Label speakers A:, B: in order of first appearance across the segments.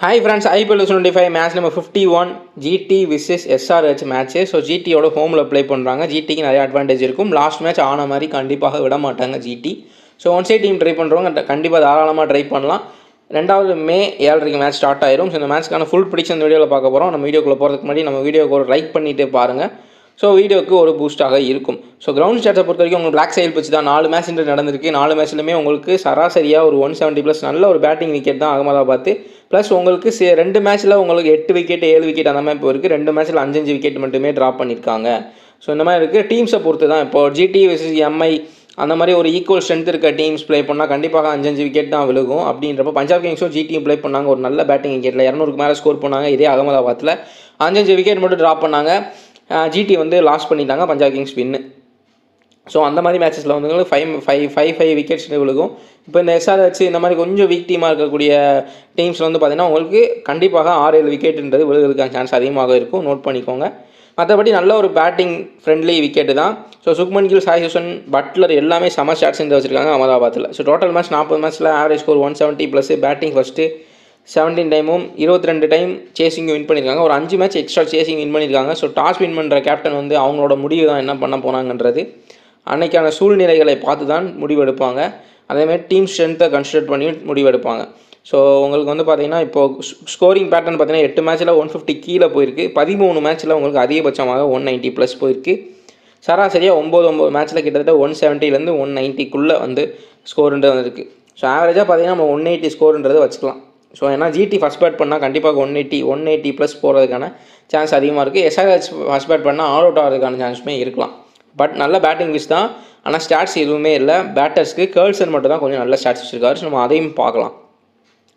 A: Hi friends, IPL 2025 match number 51 GT vs SRH மேட்ச். So ஜிடியோட ஹோமில் ப்ளே பண்ணுறாங்க. ஜிடிக்கு நிறைய அட்வான்டேஜ் இருக்கும். லாஸ்ட் மேட்ச் ஆன மாதிரி கண்டிப்பாக விட மாட்டாங்க GT. So one side team try பண்ணுறவங்க கண்டிப்பாக தாராளமாக ட்ரை பண்ணலாம். 2 மே 7:30 மேட்ச் ஸ்டார்ட் ஆயிரும். ஸோ இந்த மேட்ச்க்கான ஃபுல் ப்ரிடிக்ஷன் இந்த வீடியோவில் பார்க்க போகிறோம். நம்ம வீடியோக்குள்ளே போகிறதுக்கு முன்னாடி நம்ம வீடியோக்கு ஒரு லைக் பண்ணிவிட்டு பாருங்கள். ஸோ வீடியோக்கு ஒரு பூஸ்டாக இருக்கும். ஸோ கிரவுண்ட் ஸ்டாட்ஸை பொறுத்த வரைக்கும் உங்களுக்கு பிளாக் சைல் பிச்சு தான் 4 மேட்ச் நடந்திருக்கு. 4 மேட்ச்லையுமே உங்களுக்கு சராசரியாக ஒரு 170+ நல்ல ஒரு பேட்டிங் விக்கெட் தான் அகமதாபாத். ப்ளஸ் உங்களுக்கு 2 மேட்ச்சில் உங்களுக்கு 8 விக்கெட் 7 விக்கெட் அந்த மாதிரி இப்போ இருக்குது. 2 மேட்ச்சில் 5 விக்கெட் மட்டுமே ட்ராப் பண்ணியிருக்காங்க. ஸோ இந்த மாதிரி இருக்குது. டீம்ஸை பொறுத்து தான் இப்போ ஜிடி vs எம்ஐ அந்த மாதிரி ஒரு ஈக்குவல் ஸ்ட்ரென்த் இருக்க டீம்ஸ் ப்ளே பண்ணால் கண்டிப்பாக 5 விக்கெட் தான் விழுகும். அப்படின்றப்போ பஞ்சாப் கிங்ஸும் ஜிடியும் ப்ளே பண்ணாங்க. ஒரு நல்ல பேட்டிங் விக்கெட்டில் 200க்கு மேலே ஸ்கோர் பண்ணாங்க. இதே அகமதாபாத்தில் 5 விக்கெட் மட்டும் ட்ராப் பண்ணாங்க. ஜிடி வந்து லாஸ் பண்ணிட்டாங்க, பஞ்சாப் கிங்ஸ் வின்னு. ஸோ அந்த மாதிரி மேட்சஸில் வந்து ஃபைவ் விக்கெட்ஸ் விழுகும். இப்போ இந்த SRH இந்த மாதிரி கொஞ்சம் வீக் டீமாக இருக்கக்கூடிய டீம்ஸில் வந்து பார்த்திங்கன்னா உங்களுக்கு கண்டிப்பாக 6-7 விக்கெட்டுன்றது விழுகிறதுக்கான சான்ஸ் அதிகமாக இருக்கும். நோட் பண்ணிக்கோங்க. மற்றபடி நல்ல ஒரு பேட்டிங் ஃப்ரெண்ட்லி விக்கெட்டு தான். ஸோ சுக்மன் கில், சாய் சுதர்சன், பட்லர் எல்லாமே செம ஷாட்ஸ் இந்த வச்சுருக்காங்க அகமதாபாத்தில். ஸோ டோட்டல் மேட்ச் 40 மேட்ச்சில் ஆவரேஜ் ஸ்கோர் 170+. பேட்டிங் ஃபஸ்ட்டு 17 டைமும் 22 டைம் சேசிங்கும் வின் பண்ணியிருக்காங்க. ஒரு 5 மேட்ச் எக்ஸ்ட்ரா சேசிங் வின் பண்ணியிருக்காங்க. ஸோ டாஸ் வின் பண்ணுற கேப்டன் வந்து அவங்களோட முடிவு தான் என்ன பண்ண போனாங்கன்றது அன்றைக்கான சூழ்நிலைகளை பார்த்து தான் முடிவெடுப்பாங்க. அதேமாதிரி டீம் ஸ்ட்ரென்த்தை கன்சிடர் பண்ணி முடிவெடுப்பாங்க. ஸோ உங்களுக்கு வந்து பார்த்திங்கன்னா இப்போது ஸ்கோரிங் பேட்டர்ன் பார்த்திங்கன்னா 8 மேட்ச்சில் 150 கீழே போயிருக்கு. 13 மேட்ச்சில் உங்களுக்கு அதிகபட்சமாக 190+ போயிருக்கு. சராசரியாக 9 மேட்ச்சில் கிட்டத்தட்ட 170லேருந்து 190க்குள்ளே வந்து ஸ்கோருன்றது வந்துருக்கு. ஸோ ஆவரேஜாக பார்த்திங்கன்னா நம்ம 180 ஸ்கோருன்றதை வச்சுக்கலாம். ஸோ ஏன்னா ஜிடி ஃபஸ்ட் பேட் பண்ணால் கண்டிப்பாக 180+ போகிறதுக்கான சான்ஸ் அதிகமாக இருக்குது. SRH ஃபஸ்ட் பேட் பண்ணால் ஆல் அவுட் ஆகிறதுக்கான சான்ஸுமே இருக்கலாம். பட் நல்ல பேட்டிங் விஸ் தான். ஆனால் ஸ்டாட்ஸ் எதுவுமே இல்லை. பேட்டர்ஸ்க்கு கேர்ள்சன் மட்டும் தான் கொஞ்சம் நல்ல ஸ்டாட்ஸ் வச்சுருக்காரு. ஸோ நம்ம அதையும் பார்க்கலாம்.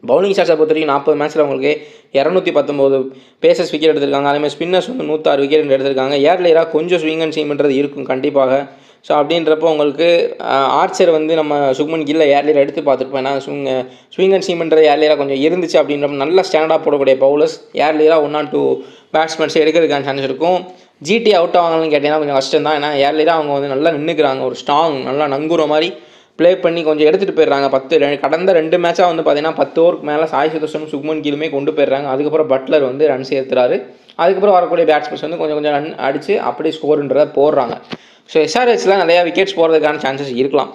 A: பவுலிங் ஸ்டாட்ஸை பொறுத்த வரைக்கும் 40 மேட்ச்சில் உங்களுக்கு 219 பேசஸ் விக்கெட் எடுத்திருக்காங்க. அதேமாதிரி ஸ்பின்னர்ஸ் வந்து 106 விக்கெட் எடுத்திருக்காங்க. ஏர்லியராக கொஞ்சம் ஸ்விங் அண்ட் சீம்ன்றது இருக்கும் கண்டிப்பாக. ஸோ அப்படின்றப்போ உங்களுக்கு ஆர்ச்சர் வந்து நம்ம சுக்மன் கில்ல ஏர்லியர் எடுத்து பார்த்துருப்போம். ஏன்னா ஸ்விங் அண்ட் சீம்ன்றது ஏர்லியராக கொஞ்சம் இருந்துச்சு அப்படின்றப்ப நல்ல ஸ்டாண்டாக போடக்கூடிய பவுலர்ஸ் ஏர்லியராக 1 or 2 பேட்ஸ்மேன்ஸ் எடுக்கிறதுக்கான சான்ஸ் இருக்கும். ஜிடி அவுட் ஆவாங்கன்னு கேட்டிங்கன்னா கொஞ்சம் கஷ்டம் தான். ஏன்னா ஏர்லியராக அவங்க வந்து நல்லா நின்றுக்கிறாங்க. ஒரு ஸ்ட்ராங் நல்லா நங்குற மாதிரி ப்ளே பண்ணி கொஞ்சம் எடுத்துகிட்டு போயிடுறாங்க. கடந்த 2 மேட்சாக வந்து பார்த்திங்கன்னா 10 ஓவருக்கு மேலே சாய் சுதர்சனும் சுக்மன் கிலுமே கொண்டு போயிடுறாங்க. அதுக்கப்புறம் பட்லர் வந்து ரன் சேர்த்துறாரு. அதுக்கப்புறம் வரக்கூடிய பேட்ஸ்மேன்ஸ் வந்து கொஞ்சம் ரன் அடித்து அப்படியே ஸ்கோருன்றதை போடுறாங்க. ஸோ SRHலாம் நிறையா விக்கெட்ஸ் போகிறதுக்கான சான்சஸ் இருக்கலாம்.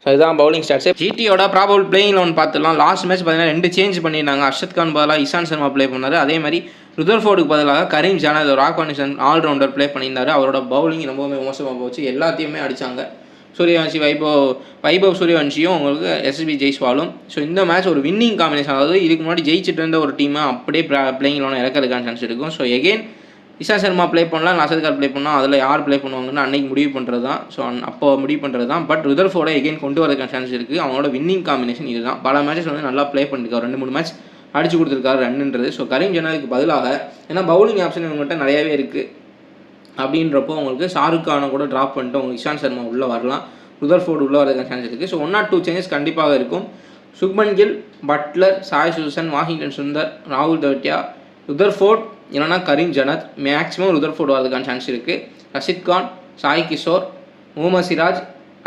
A: ஸோ இதுதான் பவுலிங் ஸ்டாட்ஸு. ஜிடியோட ப்ராபபிள் பிளேயிங் 11 பார்த்துலாம். லாஸ்ட் மேட்ச் பார்த்தீங்கன்னா 2 சேஞ்ச் பண்ணியிருந்தாங்க. அர்ஷத் கான் பதிலாக இஷாந்த் சர்மா ப்ளே பண்ணார். அதே மாதிரி ருதர்ஃபோர்டுக்கு பதிலாக கரீம் ஜானத் ஒரு ஆப்கானிஸ்தான் ஆல்ரவுண்டர் ப்ளே பண்ணியிருந்தார். அவரோட பவுலிங் ரொம்பவுமே மோசமாக போச்சு. எல்லாத்தையுமே அடித்தாங்க. சூரியவன்ஷி வைபவ் சூரியவன்ஷியும் உங்களுக்கு SSB ஜெய்ஸ்வாலும். ஸோ இந்த மேட்ச் ஒரு வின்னிங் காம்பினேஷன். அதாவது இதுக்கு முன்னாடி ஜெயிச்சுட்டு இருந்த ஒரு டீமை அப்படியே பிளேயிங் 11 இறக்கிறதுக்கான சான்ஸ் இருக்கும். So again Ishant Sharma play பண்ணலாம், அர்ஷத் கான் ப்ளே பண்ணலாம். அதில் யார் ப்ளே பண்ணுவாங்கன்னு அன்றைக்கி முடிவு பண்ணுறது தான். ஸோ அப்போ முடிவு பண்ணுறது தான். பட் ருதர்ஃபோர்டை எகெயின் கொண்டு வரதுக்கான சான்ஸ் இருக்குது. அவங்களோட வின்னிங் காம்பினேஷன் இதுதான். பல மேட்சஸ் வந்து நல்லா ப்ளே பண்ணியிருக்காரு. 2-3 மேட்ச் அடிச்சு கொடுத்துருக்காரு ரன்னுன்றது. ஸோ கரீம் ஜனாதுக்கு பதிலாக ஏன்னா பவுலிங் ஆப்ஷன் இவங்ககிட்ட நிறையாவே இருக்குது. அப்படின்றப்போ உங்களுக்கு ஷாருக் கானை கூட ட்ராப் பண்ணிட்டு உங்களுக்கு இஷாந்த் சர்மா உள்ளே வரலாம். ருதர்ஃபோர்டு உள்ளே வரதுக்கான சான்ஸ் இருக்குது. ஸோ 1 or 2 சேஞ்சஸ் கண்டிப்பாக இருக்கும். சுக்மன் கில், பட்லர், சாய் சுதர்சன், வாஷிங்டன் சுந்தர், ராகுல் தவட்டியா, ருதர்ஃபோர்ட் இல்லைனா கரீம் ஜனாத். மேக்ஸிமம் ருதர்ஃபோர்டு வரதுக்கான சான்ஸ் இருக்குது. ரஷித் கான், சாய் கிஷோர், முகமது சிராஜ்,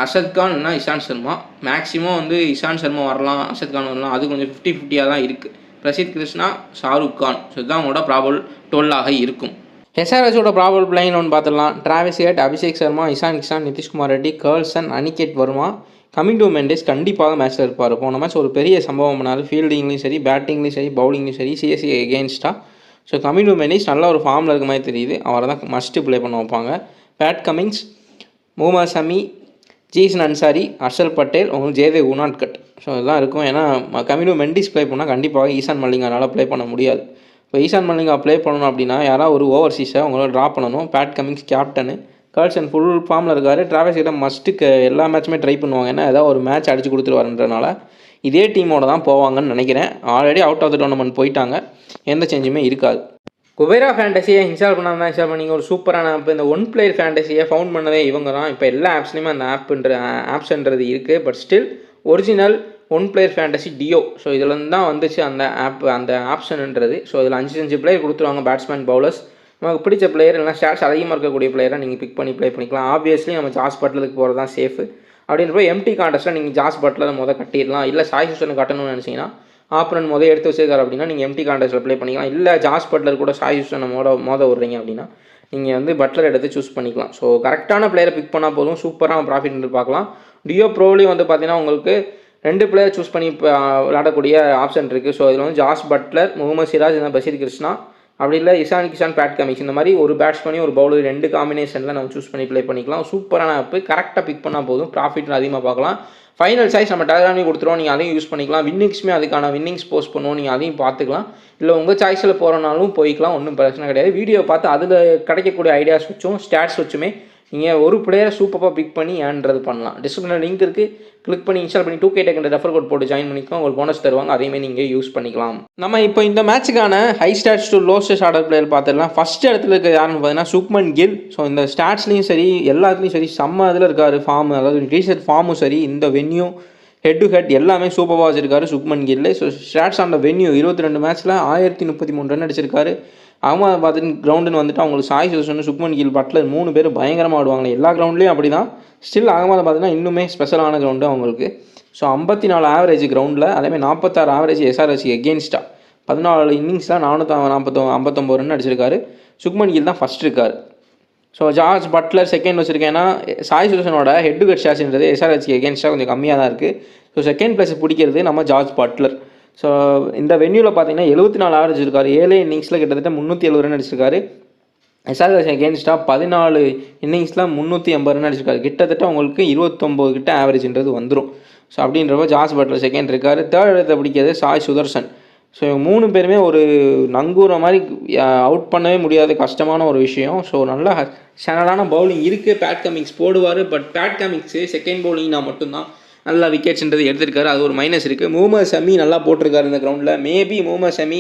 A: அர்ஷத் கான் இல்லைனா இஷாந்த் சர்மா. மேக்ஸிமம் வந்து இஷாந்த் சர்மா வரலாம், அர்ஷத் கான் வரலாம். அது கொஞ்சம் 50-50 தான் இருக்குது. பிரசித் கிருஷ்ணா, ஷாருக் கான். ஸோ இதுதான் அவங்களோட ப்ராபபிள் 12 இருக்கும். SRHோட ப்ராபபிள் பிளேயிங் 11 பார்த்துடலாம். டிராவிஸ் ஹெட், அபிஷேக் சர்மா, இஷான் கிஷான், நிதிஷ்குமார் ரெட்டி, கேர்ள்சன், அனிகேட் வர்மா, கமிங்டு மெண்டேஸ் கண்டிப்பாக மேட்ச்சில் இருப்பார். போன மேட்ச் ஒரு பெரிய சம்பவம் பண்ணார். ஃபீல்டிங்லேயும் சரி, பேட்டிங்லேயும் சரி, பவுலிங்லேயும் சரி, CSK எகெயின்ஸ்டாக. ஸோ கமிங்டு மெண்டேஸ் நல்ல ஒரு ஃபார்மில் இருக்க மாதிரி தெரியுது. அவரை தான் மஸ்ட்டு ப்ளே பண்ண வைப்பாங்க. பேட் கமிங்ஸ், முகமது ஷமி, ஜீசன் அன்சாரி, ஹர்ஷல் பட்டேல், உங்களுக்கு ஜெயதேவ் உனாட்கட். ஸோ இதெல்லாம் இருக்கும். ஏன்னா கமிங்டு மெண்டேஸ் ப்ளே பண்ணால் கண்டிப்பாக ஈசான் மல்லிங்கானால் ப்ளே பண்ண முடியாது. இப்போ ஈசான் மல்லிங்கா ப்ளே பண்ணணும் அப்படின்னா யாராவது ஒரு ஓவர்சீஸை உங்களால் ட்ராப் பண்ணணும். பேட் கமிங்ஸ் கேப்டனு, கர்ல்சன் ஃபுல் ஃபார்மில் இருக்கார். டிராவிஸ் ஹெட் மஸ்ட்டுக்கு எல்லா மேட்சுமே ட்ரை பண்ணுவாங்க. ஏன்னா ஏதாவது ஒரு மேட்ச் அடிச்சு கொடுத்துருவாருன்றனால இதே டீமோட தான் போவாங்கன்னு நினைக்கிறேன். Already out of the tournament போயிட்டாங்க. எந்த சேஞ்சுமே இருக்காது. குபேரா ஃபேண்டஸியை இன்ஸ்டால் பண்ணாமல் தான் இன்ஸ்டால் பண்ணிங்க. ஒரு சூப்பரான ஆப். இந்த ஒன் பிளேயர் ஃபேண்டஸியை ஃபவுண்ட் பண்ணதே இவங்க தான். இப்போ எல்லா ஆப்ஸ்லேயுமே அந்த ஆப்ஸ்ன்றது இருக்குது. But still original one player fantasy டியோ. ஸோ இதில் தான் வந்துச்சு அந்த ஆப்ஷன்ன்றது. ஸோ இதில் 5 பிளேயர் கொடுத்துருவாங்க. பேட்ஸ்மேன், பவுலர்ஸ், நமக்கு பிடிச்ச பிளேயர் இல்லைனா ஸ்டாட்ஸ் அதிகமாக இருக்கக்கூடிய பிளேயரை நீங்கள் பிக் பண்ணி ப்ளே பண்ணிக்கலாம். ஆப்வியஸ்லி நம்ம ஜாஸ் பட்லருக்கு போகிறது தான் சேஃபு. அப்படின்றப்போ எம்டி கான்டெஸ்ட்டில் நீங்கள் ஜாஸ் பட்லரை கட்டிடலாம். இல்லை சாய் சுதர்சனை கட்டணும்னு நினச்சிங்கன்னா ஆப்பனன் எடுத்து வச்சிருக்காரு அப்படின்னா நீங்கள் எம்டி கான்டெஸ்ட்டில் ப்ளே பண்ணிக்கலாம். இல்லை ஜாஸ் பட்லர் கூட சாய் சுதர்சனை மோத விட்றீங்க அப்படின்னா நீங்கள் வந்து பட்லர் எடுத்து சூஸ் பண்ணிக்கலாம். ஸோ கரெக்டான பிளேயரை பிக் பண்ணால் போதும், சூப்பராக ப்ராஃபிட் பார்க்கலாம். டியோ ப்ரோலையும் வந்து பார்த்தீங்கன்னா உங்களுக்கு 2 பிளேயர் சூஸ் பண்ணி விளாடக்கூடிய ஆப்ஷன் இருக்குது. ஸோ இதில் வந்து ஜாஸ் பட்லர், முகமது சிராஜ், இந்த பஷீர் கிருஷ்ணா, அப்படி இல்லை இஷான் கிஷான், பேட் கமிங்ஸ், இந்த மாதிரி ஒரு பேட்ஸ்மேனி ஒரு பவுலர் 2 காம்பினேஷனில் நம்ம சூஸ் பண்ணி ப்ளே பண்ணிக்கலாம். சூப்பரான ஆப்பு, கரெக்டாக பிக் பண்ணால் போதும், ப்ராஃபிட் அதிகமாக பார்க்கலாம். ஃபைனல் சாய்ஸ் நம்ம டெலிகிராம்லேயும் கொடுத்துருவோம், நீங்கள் அதையும் யூஸ் பண்ணிக்கலாம். வின்னிங்ஸுமே அதுக்கான வின்னிங்ஸ் போஸ்ட் பண்ணுவோம், நீங்கள் அதையும் பார்த்துக்கலாம். இல்லை உங்கள் சாய்ஸில் போகிறனாலும் போய்க்கலாம், ஒன்றும் பிரச்சனை கிடையாது. வீடியோ பார்த்து அதில் கிடைக்கக்கூடிய ஐடியாஸ் வச்சும் ஸ்டாட்ஸ் வச்சுமே நீங்கள் ஒரு பிளேயரை சூப்பராக பிக் பண்ணி ஏன்றது பண்ணலாம். டிஸ்கிரிப்ஷனில் லிங்க் இருக்குது, கிளிக் பண்ணி இன்ஸ்டால் பண்ணி 2K Tech ரெஃபர் கோட் போட்டு ஜாயின் பண்ணிக்கலாம். உங்களுக்கு போனஸ் தருவாங்க, அதையுமே நீங்கள் யூஸ் பண்ணிக்கலாம். நம்ம இப்போ இந்த மேட்சுக்கான high stats to low stats order player பார்த்துடலாம். ஃபஸ்ட் இடத்துல இருக்க யாருன்னு பார்த்தீங்கன்னா சுக்மன் கில். ஸோ இந்த ஸ்டாட்ஸ்லையும் சரி எல்லாத்துலேயும் சரி செம்ம இதில் இருக்கார். ஃபார்ம், அதாவது ரீசெண்ட் ஃபார்மும் சரி, இந்த வென்யூ ஹெட் டு ஹெட் எல்லாமே சூப்பராக வச்சிருக்காரு Shubman Gill. So stats on the venue 22 மேட்ச்சில் 1033 ரன் அடிச்சிருக்காரு. அகமதாபாத் கிரவுண்டுன்னு வந்துட்டு அவங்களுக்கு சாய் சுதர்சன், சுக்மன் கில், பட்லர் 3 பேர் பயங்கரமாக ஆடுவாங்க. எல்லா கிரவுண்ட்லேயும் அப்படி தான். ஸ்டில் அகமதாபாத்னா இன்னுமே ஸ்பெஷலான கிரவுண்டு அவங்களுக்கு. ஸோ 54 ஆவரேஜ் கிரவுண்டில், அதேமாதிரி 46 ஆவரேஜ் எஸ்ஆர்ஹெச் எகெயின்ஸ்டாக 14 இன்னிங்ஸில் 459 ரன் அடிச்சிருக்காரு. சுக்மன் கில் தான் ஃபஸ்ட் இருக்கார். ஸோ ஜார்ஜ் பட்லர் செகண்ட் வச்சுருக்கேன்னா சாய் சுதர்சனோட ஹெட் டு ஹெட் ஷாட்ஸ்ன்றது எஸ்ஆர்ஹெச் எகெயின்ஸ்டாக கொஞ்சம் கம்மியாக தான் இருக்குது. ஸோ செகண்ட் பிளேஸ் பிடிக்கிறது நம்ம ஜார்ஜ் பட்லர். ஸோ இந்த வென்யூவில் பார்த்தீங்கன்னா 74 ஆவரேஜ் இருக்கார். 7 இன்னிங்ஸில் கிட்டத்தட்ட 370 ரன் அடிச்சிருக்காரு. எஸ்ஆர்ஹெச் எகெயின்ஸ்டாக 14 இன்னிங்ஸில் 380 ரன் அடிச்சிருக்காரு. கிட்டத்தட்ட உங்களுக்கு 29 கிட்ட ஆவரேஜ்ன்றது வந்துடும். ஸோ அப்படின்றப்ப ஜார்ஜ் பட்லர் செகண்ட் இருக்கார். தேர்ட் இடத்தை பிடிக்கிறது சாய் சுதர்சன். ஸோ 3 பேருமே ஒரு நங்கூர மாதிரி அவுட் பண்ணவே முடியாத கஷ்டமான ஒரு விஷயம். ஸோ நல்லா சேனலான பவுலிங் இருக்குது. பேட் கமிங்ஸ் போடுவார், பட் பேட் கமிங்ஸு செகண்ட் பவுலிங்னா மட்டும்தான் நல்லா விக்கெட்ஸ்ன்றது எடுத்திருக்காரு. அது ஒரு மைனஸ் இருக்குது. முகமது ஷமி நல்லா போட்டிருக்காரு இந்த கிரவுண்டில். மேபி முகமது ஷமி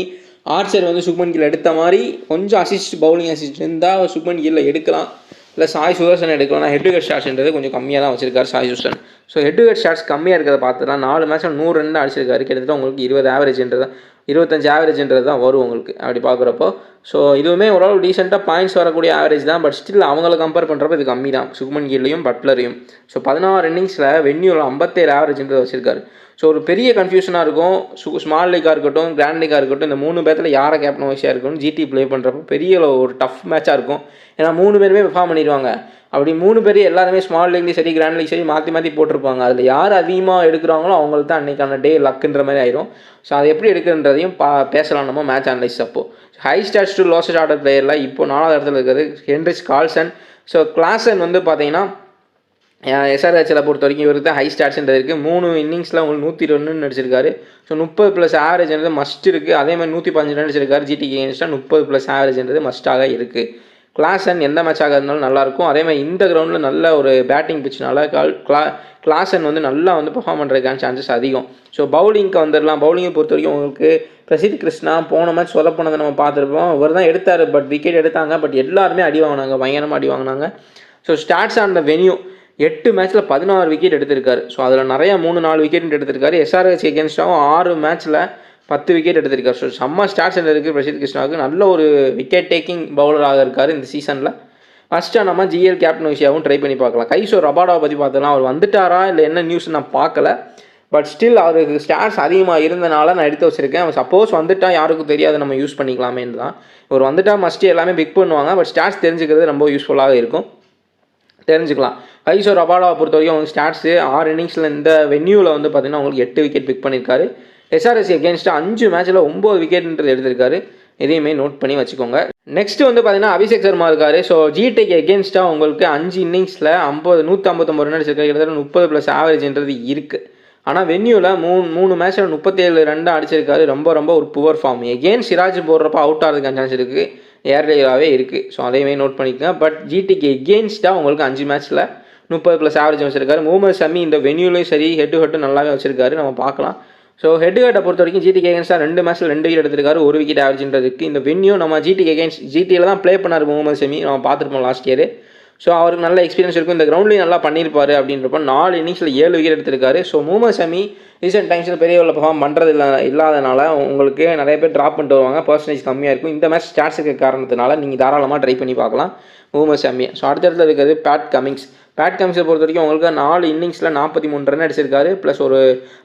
A: ஆர்ச்சர் வந்து சுக்மன் கில் எடுத்த மாதிரி கொஞ்சம் பவுலிங் அசிஸ்ட் இருந்தால் சுக்மன் கில்லில் எடுக்கலாம், இல்லை சாய் சுதர்சன் எடுக்கலாம். ஹெட் டு ஹெட் ஷாட்ஸ்ன்றது கொஞ்சம் கம்மியாக தான் வச்சிருக்காரு Sai Sudharsan. So head to head shots கம்மியாக இருக்கிறத பார்த்துலாம் 4 மேட்ச்சில் 100 ரன் தான் அடிச்சிருக்காரு. கிட்டத்தட்ட உங்களுக்கு 20 ஆவரேஜ்ன்றது 25 ஆவரேஜ்ன்றது தான் வரும் உங்களுக்கு அப்படி பார்க்குறப்போ. ஸோ இதுவுமே ஓரளவு டீசெண்டாக பாயிண்ட்ஸ் வரக்கூடிய ஆவரேஜ் தான். பட் ஸ்டில் அவங்கள கம்பேர் பண்ணுறப்ப இது கம்மி தான் சுக்மன் கில்லையும் பட்லரையும். ஸோ 16 இன்னிங்ஸில் வென்யூவில் 57 ஆவரேஜ்ன்றது வச்சிருக்காரு. ஸோ ஒரு பெரிய கன்ஃபியூஷனாக இருக்கும். ஸ்மால் லீக்காக இருக்கட்டும், கிராண்ட் லீக்காக இருக்கட்டும், இந்த 3 பேர்த்தில் யாரை கேப்டன் வைஸாக இருக்கணும் ஜிடி ப்ளே பண்ணுறப்போ பெரிய ஒரு டஃப் மேட்சாக இருக்கும். ஏன்னா 3 பேருமே பெர்ஃபார்ம் பண்ணிடுவாங்க. அப்படி 3 பேர் எல்லாருமே ஸ்மால் லீக்லேயும் சரி கிராண்ட் லீக் சரி மாற்றி போட்டிருப்பாங்க. அதில் யார் அதிகமாக எடுக்கிறாங்களோ அவங்களுக்கு தான் அன்றைக்கான டே லக்குன்ற மாதிரி ஆயிரும். ஸோ அதை எப்படி எடுக்குன்றதையும் பேசலாம் நம்ம மேட்ச் அனலைஸ் அப்போ. High stats to low stats order பிளேயரில் இப்போ 4வது இடத்துல இருக்கிறது ஹென்ரிச் கால்சன். ஸோ கிளாசன் வந்து பார்த்தீங்கன்னா எஸ்ஆர்ஹெச்சில் பொறுத்த வரைக்கும் இவருக்கு தான் ஹை ஸ்டாட்ஸ்ன்றது இருக்குது. 3 இன்னிங்ஸில் உங்களுக்கு 120 ரன் அடிச்சிருக்காரு. ஸோ 30+ ஆவரேஜ்ன்றது மஸ்ட் இருக்குது. அதே மாதிரி 115 ரன் அடிச்சிருக்காரு. ஜிடிக்கு எகெயின்ஸ்டாக 30+ ஆவரேஜ்ன்றது மஸ்ட்டாக இருக்குது. கிளாசன் எந்த மேட்சாக இருந்தாலும் நல்லாயிருக்கும். அதே மாதிரி இந்த கிரவுண்டில் நல்ல ஒரு பேட்டிங் பிச்சுனால கிளாசன் வந்து நல்லா வந்து பெர்ஃபார்ம் பண்ணுறதுக்கான சான்சஸ் அதிகம். ஸோ பவுலிங்க்கு வந்துடலாம். பவுலிங்கை பொறுத்த வரைக்கும் உங்களுக்கு பிரசித் கிருஷ்ணா போன மேட்ச் சொதப்பினதை நம்ம பார்த்துருப்போம். இவர் தான் எடுத்தார், பட் விக்கெட் எடுத்தாங்க. பட் எல்லாருமே அடி வாங்கினாங்க, பயங்கரமாக அடி வாங்கினாங்க. So stats on the venue 8 மேட்ச்சில் 16 விக்கெட் எடுத்திருக்காரு. ஸோ அதில் நிறையா 3-4 விக்கெட் எடுத்திருக்காரு. எஸ்ஆர்ஹெச் எகெயின்ஸ்டாகவும் 6 மேட்ச்சில் 10 விக்கெட் எடுத்திருக்காரு. ஸோ செம்ம ஸ்டாட்ஸ் இருக்குது பிரசித் கிருஷ்ணாவுக்கு. நல்ல ஒரு விக்கெட் டேக்கிங் பவுலராக இருக்கார் இந்த சீசனில். ஃபஸ்ட்டாக நம்ம ஜிஎல் கேப்டன் விஷயாவும் ட்ரை பண்ணி பார்க்கலாம். கைசோர் ரபாடாவை பற்றி பார்த்தலாம். அவர் வந்துட்டாரா இல்லை என்ன நியூஸ் நான் பார்க்கல. பட் ஸ்டில் அவருக்கு ஸ்டாட்ஸ் அதிகமாக இருந்தனால நான் எடுத்து வச்சுருக்கேன். சப்போஸ் வந்துட்டால் யாருக்கும் தெரியாது, நம்ம யூஸ் பண்ணிக்கலாமேன்னு தான். இவர் வந்துட்டால் மஸ்ட்டு எல்லாமே பிக் பண்ணுவாங்க. பட் ஸ்டாட்ஸ் தெரிஞ்சுக்கிறது ரொம்ப யூஸ்ஃபுல்லாக இருக்கும், தெரிஞ்சுக்கலாம். கைசோர் ரபாடாவை பொறுத்த வரைக்கும் அவங்க ஸ்டாட்ஸு 6 இன்னிங்ஸில் இந்த வென்யூவில் வந்து பார்த்திங்கன்னா உங்களுக்கு 8 விக்கெட் பிக் பண்ணியிருக்காரு. எஸ்ஆர்ஹெச் எகெயின்ஸ்டாக 5 மேட்ச்சில் 9 விக்கெட்ன்றது எடுத்திருக்காரு. இதையுமே நோட் பண்ணி வச்சுக்கோங்க. நெக்ஸ்ட் வந்து பார்த்தீங்கன்னா அபிஷேக் சர்மா இருக்காரு. ஸோ ஜிடிக்கு எகெயின்ஸ்டாக உங்களுக்கு 5 இன்னிங்ஸில் 159 ரன் அடிச்சிருக்காரு. கிட்டத்தட்ட 30+ ஆவரேஜ்ன்றது இருக்குது. ஆனால் வென்யூவில் 3 மேட்ச்சில் 37 ரன் தான் அடிச்சிருக்காரு. ரொம்ப ஒரு புவர் ஃபார்ம். எகெயின் சிராஜ் போடுறப்ப அவுட் ஆகிறதுக்கான சான்ஸ் இருக்குது, ஏர்லேயாகவே இருக்குது. ஸோ அதையுமே நோட் பண்ணிக்கோங்க. பட் ஜிடிக்கு எகெயின்ஸ்டாக உங்களுக்கு 5 மேட்ச்சில் 30+ ஆவரேஜ் வச்சிருக்காரு. முகமது ஷமி இந்த வென்யூலையும் சரி ஹெட் டு ஹெட்டு நல்லாவே வச்சிருக்காரு, நம்ம பார்க்கலாம். ஸோ ஹெட் டு ஹெட்டை பொறுத்த வரைக்கும் ஜிடிக்கு எகெயின்ஸ்டாக 2 மேட்ச்சில் 2 விக்கெட் எடுத்திருக்காரு. 1 விக்கெட் ஆவரேஜ்ன்றது இருக்குது. இந்த வென்யூ நம்ம ஜிடியில் தான் ப்ளே பண்ணார் முகமது ஷமி, நம்ம பார்த்துருப்போம் லாஸ்ட் இயர். ஸோ அவருக்கு நல்ல எக்ஸ்பீரியன்ஸ் இருக்கும். இந்த கிரவுண்ட்லேயும் நல்லா பண்ணியிருப்பார். அப்படின்றப்ப 4 இன்னிங்ஸில் 7 விக்கெட் எடுத்திருக்காரு. ஸோ முகமது ஷமி ரீசெண்ட் டைம்ஸில் பெரிய லெவலில் பெர்ஃபார்ம் பண்ணுறது இல்லாதனால உங்களுக்கு நிறைய பேர் ட்ராப் பண்ணிட்டு வருவாங்க, பர்சன்டேஜ் கம்மியாக இருக்கும். இந்த மேட்ச் ஸ்டாட்ஸுக்கு காரணத்தினால நீங்கள் தாராளமாக ட்ரை பண்ணி பார்க்கலாம் முகமது ஷமியை. ஸோ அடுத்த இடத்துல இருக்கிறது பேட் கமிங்ஸ். பேட் கமின்ஸை பொறுத்த வரைக்கும் உங்களுக்கு 4 இன்னிங்ஸில் 43 ரன் அடிச்சிருக்காரு, ப்ளஸ் ஒரு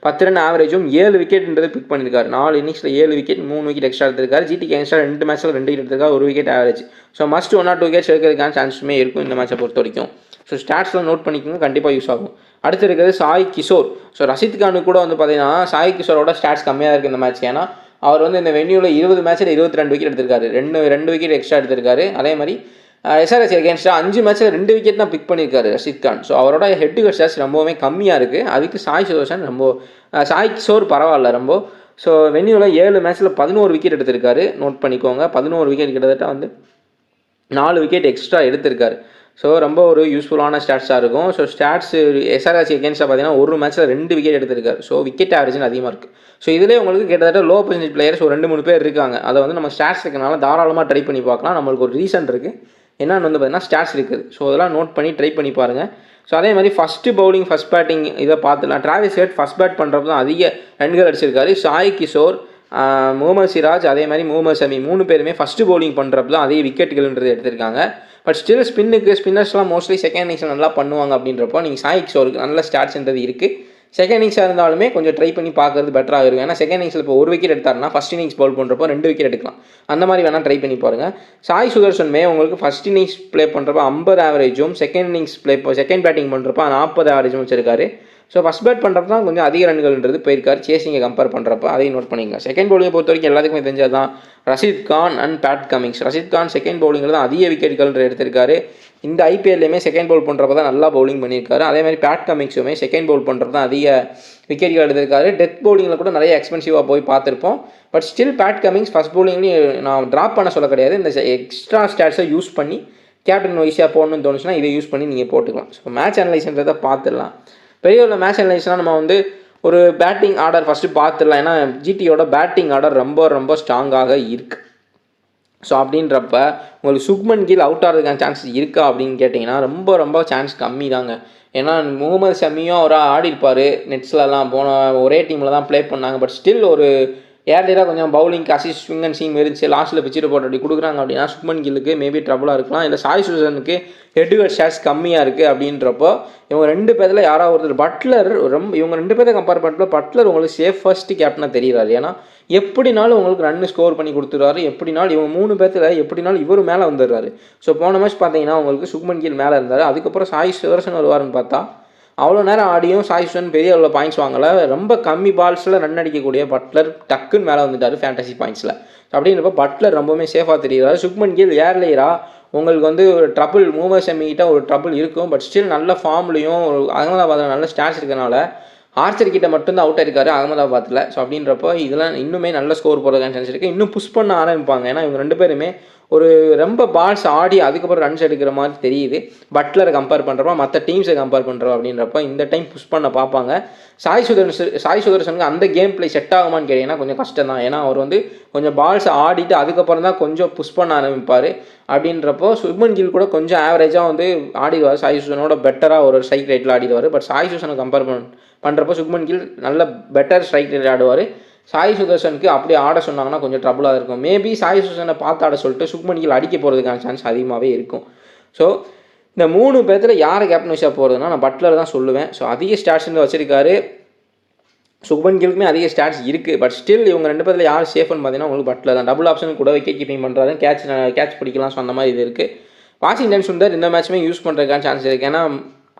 A: 10 ரன் ஆவரேஜும் 7 விக்கெட்ன்றது பிக் பண்ணியிருக்காரு. 4 இன்னிங்ஸில் 7 விக்கெட், 3 விக்கெட் எக்ஸ்ட்ரா எடுத்திருக்காரு. ஜிடிக்கு எக்ஸ்ட்ரா 2 மேட்ச்சில் 2 விக்கெட் எடுத்திருக்காரு, 1 wicket average. So must 1 or 2 wickets எடுக்கிறதுக்கான சான்ஸுமே இருக்கும் இந்த மேட்சை பொறுத்த வரைக்கும். ஸோ ஸ்டாட்ஸ்லாம் நோட் பண்ணிக்கோங்க, கண்டிப்பாக யூஸ் ஆகும். அடுத்து இருக்கிறது சாய் கிஷோர். ஸோ ரஷீத் கானுக்கு கூட வந்து பார்த்தீங்கன்னா சாய் கிஷோரோட ஸ்டாட்ஸ் கம்மியாக இருக்குது இந்த மேட்ச். ஏன்னா அவர் வந்து இந்த வென்யூவில் 20 மேட்ச்சில் 22 விக்கெட் எடுத்திருக்காரு, 2 விக்கெட் எக்ஸ்ட்ரா எடுத்திருக்காரு. அதே மாதிரி எஸ்ஆர்எச் எகேன்ஸ்டாக 5 மேட்ச்சில் 2 விக்கெட் தான் பிக் பண்ணியிருக்காரு ரஷீத் கான். ஸோ அவரோட ஹெட் டு ஹெட் ஸ்டாட்ஸ் ரொம்பவுமே கம்மியாக இருக்குது. அதுக்கு சாய் கிஷோர் பரவாயில்ல ரொம்ப. ஸோ வென்யூவில் 7 மேட்ச்சில் 11 விக்கெட் எடுத்திருக்காரு, நோட் பண்ணிக்கோங்க. 11 விக்கெட் கிட்டத்தட்ட வந்து 4 விக்கெட் எக்ஸ்ட்ரா எடுத்திருக்காரு. ஸோ ரொம்ப ஒரு யூஸ்ஃபுல்லான ஸ்டாட்ஸாக இருக்கும். ஸோ ஸ்டாட்ஸ் எஸ்ஆர்எச் எகேன்ஸ்டாக பார்த்தீங்கன்னா 1 மேட்ச்சில் 2 விக்கெட் எடுத்திருக்காரு. ஸோ விக்கெட் ஆவரேஜ் அதிகமாக இருக்குது. ஸோ இதிலே உங்களுக்கு கிட்டத்தட்ட லோ பர்சன்டேஜ் பிளேயர்ஸ் ஒரு 2-3 பேர் இருக்காங்க. அதை வந்து நம்ம ஸ்டாட்ஸ் இருக்கனால தாராளமாக ட்ரை பண்ணி பார்க்கலாம். நம்மளுக்கு ஒரு ரீசன் இருக்குது, என்னென்னு வந்து பார்த்தீங்கன்னா ஸ்டாட்ஸ் இருக்குது. ஸோ அதெல்லாம் நோட் பண்ணி ட்ரை பண்ணி பாருங்கள். ஸோ அதே மாதிரி ஃபஸ்ட்டு பவுலிங் ஃபஸ்ட் பேட்டிங் இதை பார்த்துலாம். டிராவிஸ் ஹெட் ஃபஸ்ட் பேட் பண்ணுறப்ப தான் அதிக ரன்கள் அடிச்சிருக்காரு. சாய் கிஷோர், முகமது சிராஜ், அதே மாதிரி முகமது ஷமி 3 பேருமே ஃபஸ்ட்டு பவுலிங் பண்ணுறப்ப தான் அதிக விக்கெட்டுகள்ன்றது எடுத்திருக்காங்க. பட் ஸ்டில் ஸ்பின்னர்ஸ்லாம் மோஸ்ட்லி செகண்ட் இன்னிங்ஸில் நல்லா பண்ணுவாங்க. அப்படின்றப்போ நீங்கள் சாய் கிஷோருக்கு நல்ல ஸ்டாட்ஸ்ன்றது இருக்குது. செகண்ட் இன்னிங்ஸாக இருந்தாலுமே கொஞ்சம் ட்ரை பண்ணி பார்க்குறது பெட்டராக இருக்கும். ஏன்னா செகண்ட் இன்னிங்ஸில் இப்போ 1 விக்கெட் எடுத்தாருன்னா ஃபஸ்ட் இன்னிங்ஸ் பவுல் பண்ணுறப்போ 2 விக்கெட் எடுக்கலாம். அந்த மாதிரி வேணால் ட்ரை பண்ணி பாருங்கள். சாய் சுதர்ஷனுமே உங்களுக்கு ஃபஸ்ட் இன்னிங்ஸ் ப்ளே பண்ணுறப்போ 50 ஆவரேஜும், செகண்ட் இன்னிங்ஸ் செகண்ட் பேட்டிங் பண்ணுறப்போ 40 ஆவரேஜும் வச்சிருக்காரு. ஸோ ஃபஸ்ட் பேட் பண்ணுறப்ப தான் கொஞ்சம் அதிக ரன்கள்ன்றது போயிருக்காரு சேசிங்கை கம்பேர் பண்ணுறப்ப, அதையும் நோட் பண்ணிக்கலாம். செகண்ட் பவுலிங்கை பொறுத்த வரைக்கும் எல்லாத்துக்குமே தெரிஞ்சது தான் Rashid Khan and Pat Cummins. Rashid Khan second பவுலிங்கில் தான் அதிக விக்கெட்டுகள் எடுத்திருக்காரு. இந்த ஐபிஎல்லையுமே செகண்ட் பவுல் பண்ணுறப்ப தான் நல்லா பவுலிங் பண்ணியிருக்காரு. அதே மாதிரி பேட் கமின்ஸுமே செகண்ட் பவுல் பண்ணுறது தான் அதிக விக்கெட்டுகள் எடுத்திருக்காரு. டெத் பவுலிங்கில் கூட நிறைய எக்ஸ்பென்சிவாக போய் பார்த்துருப்போம். But still Pat Cummins first பவுலிங்லேயும் நான் ட்ராப் பண்ண சொல்ல கிடையாது. இந்த எக்ஸ்ட்ரா ஸ்டாட்ஸை யூஸ் பண்ணி கேப்டன் வைஸாக போடணும்னு தோணுச்சுன்னா இதை யூஸ் பண்ணி நீங்கள் போட்டுக்கலாம். ஸோ மேட்ச் அனலைஸ்ன்றதை பார்த்துடலாம். பெரிய உள்ள மேட்ச் அனலைஸ்னால் நம்ம வந்து ஒரு பேட்டிங் ஆர்டர் ஃபஸ்ட்டு பார்த்துடலாம். ஏன்னா ஜிடியோட பேட்டிங் ஆர்டர் ரொம்ப ரொம்ப ஸ்ட்ராங்காக இருக்குது. ஸோ அப்படின்றப்ப உங்களுக்கு சுக்மன் கில் அவுட் ஆகிறதுக்கான சான்சஸ் இருக்கா அப்படின்னு கேட்டிங்கன்னா ரொம்ப ரொம்ப சான்ஸ் கம்மி தாங்க. ஏன்னா முகமது ஷமியும் அவராக ஆடிருப்பார், நெட்ஸ்லலாம் போன ஒரே டீமில் தான் ப்ளே பண்ணாங்க. பட் ஸ்டில் ஒரு ஏர்லியராக கொஞ்சம் பவுலிங்க்கு அசிஸ்ட் ஸ்விங் அண்ட் சீம் இருந்துச்சு, லாஸ்ட்டில் பிச்சுட்டு போட்டு அப்படி கொடுக்குறாங்க அப்படின்னா சுக்மன் கில்லுக்கு மேபி ட்ரபுளாக இருக்கலாம். இல்லை சாய் சுதர்ஷனுக்கு ஹெட் டு ஹெட் ஷாட்ஸ் கம்மியாக இருக்குது அப்படின்றப்போ இவங்க 2 பேரில் யாராவது ஒருத்தர் பட்லர் இவங்க 2 பேரை கம்பேர் பண்ணுறப்ப பட்லர் உங்களுக்கு சேஃபஸ்ட் கேப்டனாக தெரிகிறாரு. ஏன்னா எப்படினாலும் உங்களுக்கு ரன் ஸ்கோர் பண்ணி கொடுத்துருவாரு. எப்படினாலும் இவங்க 3 பேர்த்தில் எப்படினாலும் இவர் மேலே வந்துடுறாரு. ஸோ போன மேட்ச் பார்த்தீங்கன்னா உங்களுக்கு சுக்மன் கில் மேலே இருந்தார். அதுக்கப்புறம் சாய் சுதர்ஷன் வருவார்னு பார்த்தா அவ்வளோ நேரம் ஆடியும் சாய் சுதர்ஷன் பெரிய அளவில் பாயிண்ட்ஸ் வாங்கலை. ரொம்ப கம்மி பால்ஸில் ரன் அடிக்கக்கூடிய பட்லர் டக்குன்னு மேலே வந்துட்டார் ஃபேண்டசி பாயிண்ட்ஸில். அப்படின்றப்ப பட்லர் ரொம்பவுமே சேஃபாக தெரிகிறாரு. சுக்மன் கில் ஏர்லேயராக உங்களுக்கு வந்து ஒரு ட்ரபிள் முகமது ஷமிகிட்ட ஒரு ட்ரபிள் இருக்கும். பட் ஸ்டில் நல்ல ஃபார்ம்லையும் அகமதாபாத்தில் நல்ல ஸ்டாட்ஸ் இருக்கனால ஆர்ச்சர் கிட்ட மட்டும்தான் அவுட் ஆயிருக்காரு அகமதாபாத்தில். ஸோ அப்படின்றப்போ இதெல்லாம் இன்னுமே நல்ல ஸ்கோர் போகிறதுக்கான சான்ஸ் இருக்குது. இன்னும் புஷ் பண்ண ஆரம்பிப்பாங்க. ஏன்னா இவங்க 2 பேருமே ஒரு ரொம்ப பால்ஸ் ஆடி அதுக்கப்புறம் ரன்ஸ் எடுக்கிற மாதிரி தெரியுது. பட்லரை கம்பேர் பண்ணுறப்ப மற்ற டீம்ஸை கம்பேர் பண்ணுறோம் அப்படின்றப்ப இந்த டைம் புஷ் பண்ண பார்ப்பாங்க. சாய் சுதர்ஷனுக்கு அந்த கேம் பிளே செட் ஆகுமான்னு கேட்டிங்கன்னா கொஞ்சம் கஷ்டம் தான். ஏன்னா அவர் வந்து கொஞ்சம் பால்ஸ் ஆடிட்டு அதுக்கப்புறம் தான் கொஞ்சம் புஷ் பண்ண ஆரம்பிப்பார். அப்படின்றப்போ சுக்மன் கில் கூட கொஞ்சம் ஆவரேஜாக வந்து ஆடிடுவார், சாய் சுதர்ஷனோட பெட்டராக ஒரு ஸ்ட்ரைக் ரேட்டில் ஆடிடுவார். பட் சாய் சுதர்ஷனை கம்பேர் பண்ணுறப்போ சுக்மன் கில் நல்ல பெட்டர் ஸ்ட்ரைக் ரேட் ஆடுவார். சாய் சுதர்ஷனுக்கு அப்படி ஆட சொன்னாங்கன்னா கொஞ்சம் ட்ரபுளாக இருக்கும். மேபி சாய் சுதர்ஷனை பார்த்து ஆட சொல்லிட்டு சுக்மன் கில் அடிக்க போகிறதுக்கான சான்ஸ் அதிகமாகவே இருக்கும். ஸோ இந்த 3 பேர்த்தில் யார் கேப்டன் வைஸாக போகிறதுனா நான் பட்லர் தான் சொல்லுவேன். ஸோ அதிக ஸ்டாட்ஸ் வச்சிருக்காரு. சுக்மன் கில்க்குமே அதிக ஸ்டாட்ஸ் இருக்குது. பட் ஸ்டில் இவங்க 2 பேரில் யார் சேஃப்னு பார்த்தீங்கன்னா உங்களுக்கு பட்லர் தான். டபுள் ஆப்ஷன் கூட விக்கெட் கீப்பிங் பண்ணுறாரு, கேட்ச் பிடிக்கலாம். ஸோ அந்த மாதிரி இது இருக்குது. வாஷிங்டன் சுந்தர் இந்த மேட்ச்சுமே யூஸ் பண்ணுறதுக்கான சான்ஸ் இருக்குது. ஏன்னா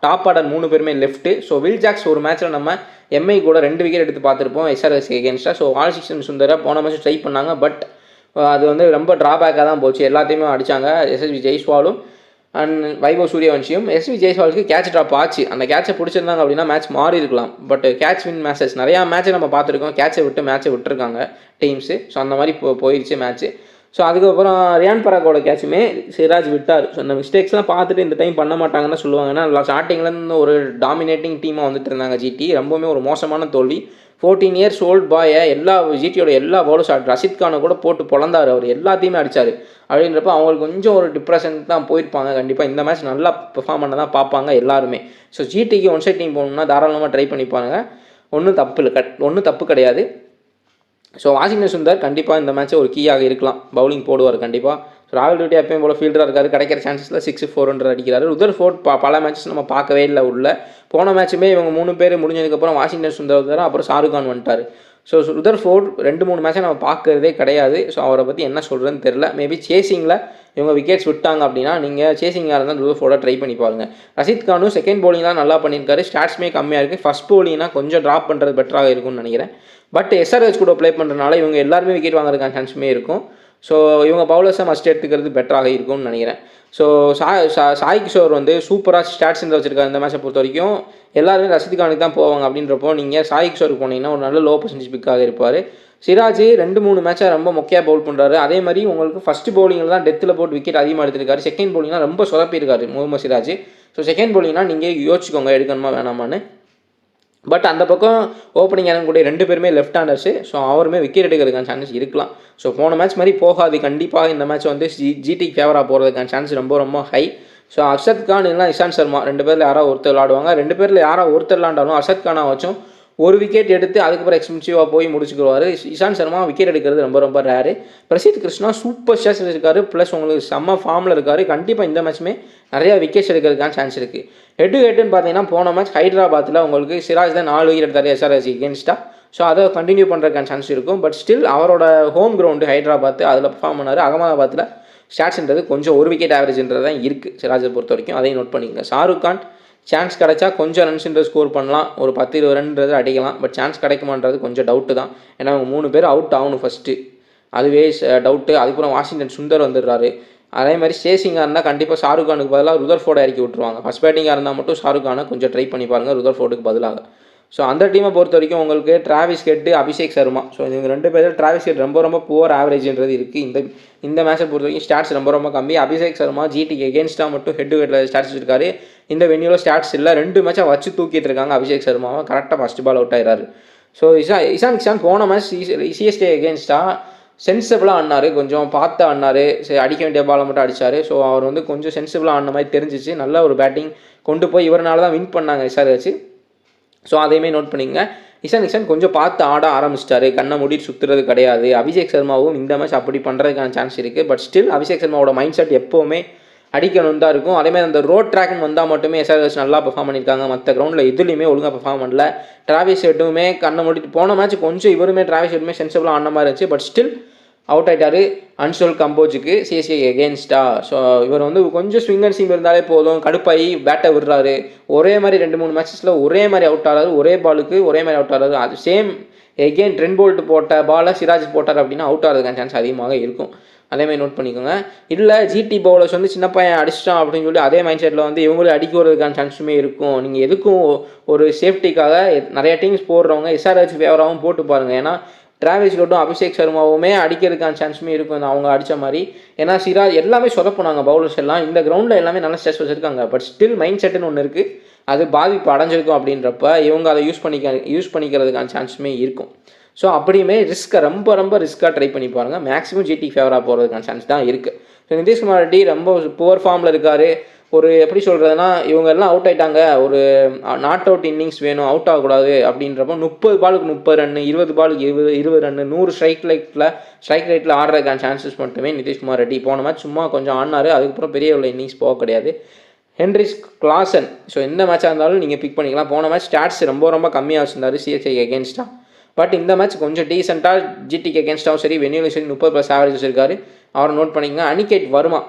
A: டாப் ஆர்டர் 3 பேருமே லெஃப்ட்டு. ஸோ வில் ஜாக்ஸ் ஒரு மேட்ச்சில் நம்ம எம்ஐ கூட 2 விக்கெட் எடுத்து பார்த்துருப்போம் எஸ்ஆர்எஸ் எகேன்ஸ்டாக. ஸோ வாஷிங்டன் சுந்தரை போன மேட்ச் ட்ரை பண்ணாங்க. பட் அது வந்து ரொம்ப ட்ராபேக்காக தான் போச்சு. எல்லாத்தையுமே அடித்தாங்க. எஸ்எஸ்வி ஜெய்ஸ்வாலும் அண்ட் வைபவ் சூரியவன்ஷியும். எஸ்வி ஜெய்ஸ்வாலுக்கு கேட்ச் ட்ராப் ஆச்சு. அந்த கேட்சை பிடிச்சிருந்தாங்க அப்படின்னா மேட்ச் மாறி இருக்கலாம். பட் கேட்ச் வின் மேட்சஸ் நிறையா மேட்ச்சை நம்ம பார்த்துருக்கோம். மேட்ச்சை விட்டுருக்காங்க டீம்ஸு. ஸோ அந்த மாதிரி போயிடுச்சு மேட்ச்சு. ஸோ அதுக்கப்புறம் ரியான் பராகோட கேட்சுமே சிராஜ் விட்டார். ஸோ அந்த மிஸ்டேக்ஸ்லாம் பார்த்துட்டு இந்த டைம் பண்ண மாட்டாங்கன்னு தான் சொல்லுவாங்க. ஏன்னா ஸ்டார்டிங்லேருந்து ஒரு டாமினேட்டிங் டீமாக வந்துட்டு இருந்தாங்க ஜிடி. ரொம்பவுமே ஒரு மோசமான தோல்வி. 14 இயர்ஸ் ஓல்டு பாயை ஜிடியோட எல்லா பாலும் ரஷீத் கானை கூட போட்டு பொழந்தார். அவர் எல்லாத்தையுமே அடித்தார். அப்படின்றப்ப அவங்களுக்கு கொஞ்சம் ஒரு டிப்ரெஷன் தான் போயிருப்பாங்க. கண்டிப்பாக இந்த மேட்ச் நல்லா பெர்ஃபார்ம் பண்ண தான் பார்ப்பாங்க எல்லாருமே. ஸோ ஜிடிக்கு ஒன் சைட் டீம் போகணுன்னா தாராளமாக ட்ரை பண்ணிப்பாங்க. ஒன்றும் தப்பு கிடையாது. ஸோ வாஷிங்டன் சுந்தர் கண்டிப்பாக இந்த மேட்ச்சை ஒரு கீயாக இருக்கலாம். பவுலிங் போடுவார் கண்டிப்பாக. ராகுல் எப்பயும் போல் ஃபீல்டராக இருக்காரு, கிடைக்கிற சான்சஸில் 6-4 அடிக்கிறாரு. ருதர்ஃபோர்ட் பல மேட்சஸ் நம்ம பார்க்கவே இல்லை உள்ள. போன மேட்சுமே இவங்க 3 பேர் முடிஞ்சதுக்கப்புறம் வாஷிங்டன் சுந்தர் வந்தார், அப்புறம் ஷாருக் கான் வந்துட்டார். ஸோ ருதர்ஃபோர்ட் 2-3 மேட்சை நம்ம பார்க்கறதே கிடையாது. ஸோ அவரை பற்றி என்ன சொல்கிறதுன்னு தெரில. மேபி சேசிங்கில் இவங்க விக்கெட்ஸ் விட்டாங்க அப்படின்னா நீங்கள் சேசிங்காக இருந்தால் ருதர்ஃபோர்டை ட்ரை பண்ணி பாருங்கள். ரஷீத் கானும் செகண்ட் பவுலிங்லாம் நல்லா பண்ணியிருக்காரு, ஸ்டாட்ஸ்மே கம்மியாக இருக்குது. ஃபஸ்ட் பவுலிங்னா கொஞ்சம் ட்ராப் பண்ணுறது பெட்டராக இருக்கும்னு நினைக்கிறேன். பட் எஸ்ஆர்ஹெச் கூட ப்ளே பண்ணுறதுனால இவங்க எல்லாருமே விக்கெட் வாங்குறதுக்கான சான்ஸுமே இருக்கும். ஸோ இவங்க பவுலர்ஸை மஸ்ட் எடுத்துக்கிறது பெட்டராக இருக்கும்னு நினைக்கிறேன். ஸோ சாய் கிஷோர் வந்து சூப்பராக ஸ்டாட்ஸ் வச்சுருக்காரு இந்த மேட்சை பொறுத்த வரைக்கும். எல்லாருமே ரஷீத் கானுக்கு தான் போவாங்க அப்படின்றப்போ நீங்கள் சாய் கிஷோருக்கு போனீங்கன்னா ஒரு நல்ல லோ பர்சன்டேஜ் பிக்காக இருப்பார். சிராஜ் 2-3 மேட்சை ரொம்ப மொக்கையாக பவுல் பண்ணுறாரு. அதே மாதிரி உங்களுக்கு ஃபஸ்ட்டு பவுலிங்கில் தான் டெத்தில் போட்டு விக்கெட் அதிகமாக எடுத்திருக்காரு. செகண்ட் பவுலிங்லாம் ரொம்ப சொதப்பியிருக்காரு முகமது சிராஜ். ஸோ செகண்ட் பவுலிங்னா நீங்கள் யோசிச்சுக்கோங்க எடுக்கணுமா வேணாமான்னு. பட் அந்த பக்கம் ஓப்பனிங் இறங்கக்கூடிய 2 பேருமே லெஃப்ட் ஹேண்டர்ஸு. ஸோ அவருமே விக்கெட் எடுக்கிறதுக்கான சான்சஸ் இருக்கலாம். ஸோ போன மேட்ச் மாதிரி போகாது. கண்டிப்பாக இந்த மேட்ச் வந்து ஜிடிக்கு ஃபேவராக போகிறதுக்கான சான்ஸ் ரொம்ப ஹை. ஸோ அர்ஷத் கான் இல்லைனா இஷாந்த் சர்மா 2 பேரில் யாராவது ஒருத்தர் விளாடுவாங்க. 2 பேரில் யாராவது ஒருத்தர் விளாண்டாலும் அர்ஷத் கானை வச்சும் ஒரு விக்கெட் எடுத்து அதுக்கப்புறம் எக்ஸ்பென்சிவாக போய் முடிச்சுக்குவார். இஷாந்த் சர்மா விக்கெட் எடுக்கிறது ரொம்ப rare. Prasidh Krishna super stats இருக்காரு, ப்ளஸ் உங்களுக்கு செம்ம ஃபார்மில் இருக்கார். கண்டிப்பாக இந்த மேட்ச்சுமே நிறையா விக்கெட்ஸ் எடுக்கிறதுக்கான சான்ஸ் இருக்குது. ஹெட்டுன்னு பார்த்தீங்கன்னா போன மேட்ச் ஹைதராபாத்தில் உங்களுக்கு சிராஜ் தான் 4 விக்கெட் எடுத்தார் எஸ்ஆர்ஹெச் எகென்ஸ்டாக. ஸோ அதை கண்டினியூ பண்ணுறதுக்கான சான்ஸ் இருக்கும். பட் ஸ்டில் அவரோட ஹோம் கிரவுண்டு ஹைதராபாத், அதில் பர்ஃபார்ம் பண்ணார். அகமதாபாத்தில் ஸ்டாட்ஸ்ன்றது கொஞ்சம் 1 விக்கெட் ஆவரேஜ்ன்றது தான் இருக்குது சிராஜை பொறுத்த வரைக்கும். அதையும் நோட் பண்ணிக்கங்க. ஷாருக் கான் சான்ஸ் கிடச்சா கொஞ்சம் ரன்ஸ்ன்றது ஸ்கோர் பண்ணலாம், ஒரு 10-20 ரன்ன்றது அடிக்கலாம். பட் சான்ஸ் கிடைக்குமான்றது கொஞ்சம் டவுட்டு தான். ஏன்னா அவங்க 3 பேர் அவுட் ஆகணும் ஃபஸ்ட்டு, அதுவே டவுட்டு. அதுக்கப்புறம் வாஷிங்டன் சுந்தர் வந்துடுறாரு. அதே மாதிரி சேசிங்காக இருந்தால் கண்டிப்பாக ஷாருக் கானுக்கு பதிலாக ருதர்ஃபோர்டை இறக்கி விட்டுருவாங்க. ஃபஸ்ட் பேட்டிங்காக இருந்தால் மட்டும் ஷாருக் கானை கொஞ்சம் ட்ரை பண்ணி பாருங்கள் ருதர்ஃபோர்டுக்கு பதிலாக. ஸோ அந்த டீமை பொறுத்த வரைக்கும் உங்களுக்கு Travis head, Abhishek Sharma. So இவங்க 2 பேரும் டிராவிஸ் ஹெட் ரொம்ப புவர் ஆவரேஜ்ன்றது இருக்குது. இந்த மேட்சை பொறுத்த வரைக்கும் ஸ்டாட்ஸ் ரொம்ப கம்மி. அபிஷேக் சர்மா ஜிடிக்கு எகென்ஸ்டாக மட்டும் ஹெட்டில் ஸ்டாட்ஸ் வச்சிருக்காரு. இந்த வென்யூவில் ஸ்டாட்ஸ் இல்லை. 2 மேட்சை வச்சு தூக்கிட்டு இருக்காங்க அபிஷேக் சர்மாவை. கரெக்டாக ஃபஸ்ட் பால் அவுட் ஆகிறாரு. ஸோ இஷான் கிஷான் போன மேட்ச் சிஎஸ்கே எகென்ஸ்டாக சென்சிபிளாக ஆடினார், கொஞ்சம் பார்த்து ஆடினார். சரி, அடிக்க வேண்டிய பாலை மட்டும் அடித்தார். ஸோ அவர் வந்து கொஞ்சம் சென்சிபிளாக ஆடின மாதிரி தெரிஞ்சிச்சு. நல்ல ஒரு பேட்டிங் கொண்டு போய் இவரனால தான் வின் பண்ணாங்க எஸ்ஆர்ஹெச். ஸோ அதையுமே நோட் பண்ணிங்க. இஷான் கிஷான் கொஞ்சம் பார்த்து ஆட ஆரம்பிச்சிட்டாரு, கண்ணை மூடிட்டு சுற்றுறது கிடையாது. அபிஷேக் சர்மாவும் இந்த மேட்ச் அப்படி பண்ணுறதுக்கான சான்ஸ் இருக்குது. பட் ஸ்டில் அபிஷேக் சர்மாவோட மைண்ட் செட் எப்போவுமே அடிக்கணும் தான் இருக்கும். அதேமாதிரி அந்த ரோட் ட்ராக்னு வந்தால் மட்டுமே எஸ்ஆர்ஹெச் நல்லா பெர்ஃபார்ம் பண்ணியிருக்காங்க. மற்ற கிரௌண்டில் எதுலையுமே ஒழுங்காக பெர்ஃபார்ம் பண்ணல. டிராவிஸ் ஹெட்டுமே கண்ணை மூடிட்டு போன மேட்ச் கொஞ்சம் இவருமே டிராவிஸ் ஹெட்டுமே சென்சிபிளாக ஆன மாதிரி இருந்துச்சு. பட் ஸ்டில் அவுட் ஆகிட்டார் அன்சோல் கம்போஜுக்கு சிஎஸ்கே எகென்ஸ்டா. ஸோ இவர் வந்து கொஞ்சம் ஸ்விங் அண்ட் சீம் இருந்தாலே போதும், கடுப்பாகி பேட்டை விடுறாரு. ஒரே மாதிரி 2-3 மேட்சஸில் ஒரே மாதிரி அவுட் ஆகிறாரு, ஒரே பாலுக்கு ஒரே மாதிரி அவுட் ஆகிறாரு. அது சேம் எகெயின் ட்ரெண்ட் போல்ட் போட்ட பாலை சிராஜ் போட்டார் அப்படின்னா அவுட் ஆகிறதுக்கான சான்ஸ் அதிகமாக இருக்கும். அதேமாதிரி நோட் பண்ணிக்கோங்க. இல்லை ஜிடி பவுலர்ஸ் வந்து சின்ன பையன் அடிச்சிட்டான் அப்படின்னு சொல்லி அதே மைண்ட் செட்டில் வந்து இவங்களும் அடிக்க வரதுக்கான சான்ஸுமே இருக்கும். நீங்கள் எதுக்கும் ஒரு சேஃப்டிக்காக நிறைய டீம்ஸ் போடுறவங்க எஸ்ஆர்ஹெச் ஃபேவராகவும் போட்டு பாருங்கள். ஏன்னா டிராவிஸ் ஹெட்டும் அபிஷேக் சர்மாவுமே அடிக்கிறதுக்கான சான்ஸுமே இருக்கும் அவங்க அடித்த மாதிரி. ஏன்னா சிராஜ் எல்லாமே சொதப்புனாங்க பவுலர்ஸ் எல்லாம். இந்த கிரவுண்டில் எல்லாமே நல்ல ஸ்ட்ரெஸ் வச்சுருக்காங்க. பட் ஸ்டில் மைண்ட் செட்டுன்னு ஒன்று இருக்குது, அது பாதிப்பு அடைஞ்சிருக்கும். அப்படின்றப்ப இவங்க அதை யூஸ் பண்ணிக்கிறதுக்கான சான்ஸுமே இருக்கும். ஸோ அப்படியுமே ரொம்ப ரிஸ்க்காக ட்ரை பண்ணி பாருங்கள். மேக்ஸிமம் ஜிடி ஃபேவராக போகிறதுக்கான சான்ஸ் தான் இருக்குது. ஸோ நிதிஷ்குமார் ரெட்டி ரொம்ப புவர் ஃபார்மில் இருக்கார். ஒரு எப்படி சொல்கிறதுனா இவங்க எல்லாம் அவுட் ஆகிட்டாங்க, ஒரு நாட் அவுட் இன்னிங்ஸ் வேணும், அவுட் ஆகக்கூடாது அப்படின்றப்போ 30 பாலுக்கு 30 ரன், 20 பாலுக்கு 20 ரன், 100 ஸ்ட்ரைக் ரேட்டில் ஆடுறதுக்கான சான்சஸ் மட்டுமே நிதிஷ்குமார் ரெட்டி. போன மேட்ச் சும்மா கொஞ்சம் ஆடினார், அதுக்கப்புறம் பெரிய உள்ள இன்னிங்ஸ் போக கிடையாது. ஹென்ரிஸ் கிளாசன், ஸோ எந்த மேட்சாக இருந்தாலும் நீங்கள் பிக் பண்ணிக்கலாம். போன மேட்ச் ஸ்டாட்ஸ் ரொம்ப கம்மியாக வச்சுருந்தார் சிஎஸ்கே எகென்ஸ்டாக. பட் இந்த மேட்ச் கொஞ்சம் டீசெண்டாக ஜிடிக்கு எகென்ஸ்டாகவும் சரி வென்யூலையும் சரி 30+ ஆவரேஜ் வச்சிருக்காரு. அவரை நோட் பண்ணிக்கங்க. அனிகேட் வர்மா